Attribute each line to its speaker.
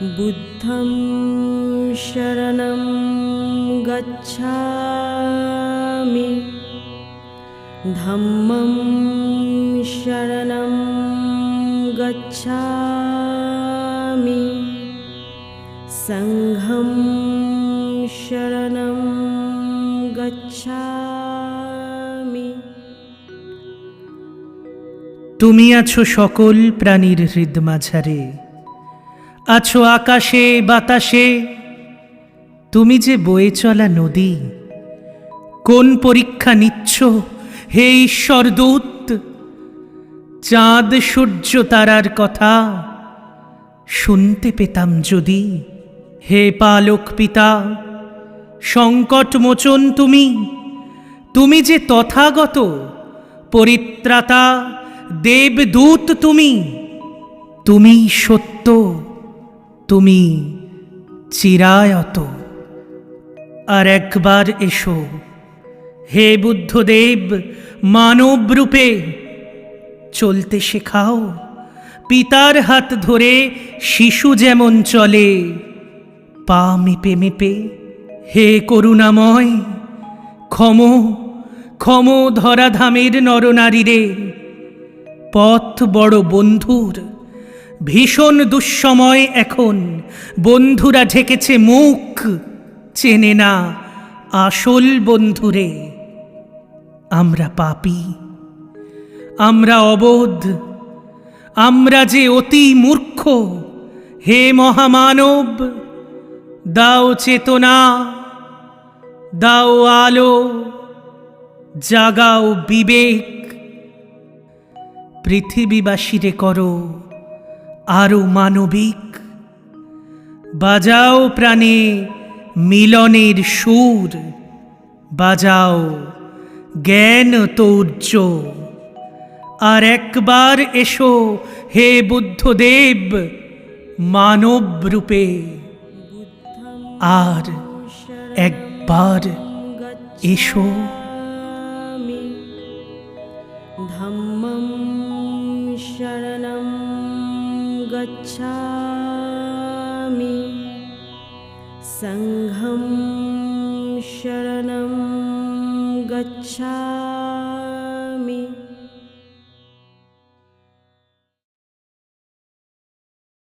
Speaker 1: बुद्धं शरणं गच्छामि धम्मं शरणं गच्छामि संघं शरणं गच्छामि।
Speaker 2: তুমি আছো সকল প্রাণীর হৃদমাঝারে, আছো আকাশে বাতাসে, তুমি যে বয়ে চলা নদী। কোন পরীক্ষা নিচ্ছ হে ঈশ্বর দূত? চাঁদ সূর্য তারার কথা শুনতে পেতাম যদি। হে পালক পিতা, সংকট মোচন তুমি, তুমি যে তথাগত পরিত্রাতা দেবদূত তুমি। তুমি সত্য, তুমি চিরায়ত। আর একবার এসো হে বুদ্ধদেব, মানব রূপে চলতে শেখাও পিতার হাত ধরে শিশু যেমন চলে, পা মেপে মেপে। হে করুণাময়, ক্ষম ক্ষম ধরাধামের নরনারীরে। পথ বড় বন্ধুর, ভীষণ দুঃসময় এখন। বন্ধুরা ঢেকেছে মুখ, চেনে না আসল বন্ধুরে। আমরা পাপী, আমরা অবোধ, আমরা যে অতি মূর্খ। হে মহামানব, দাও চেতনা, দাও আলো, জাগাও বিবেক। পৃথিবীবাসীরে করো আরো মানবিক। বাজাও প্রাণে মিলনের সুর, বাজাও জ্ঞান তৌর্য। আর একবার এসো হে বুদ্ধদেব, মানব রূপে। আর একবার এসো।
Speaker 1: धम्मं शरणं गच्छामि संघं शरणं गच्छामि।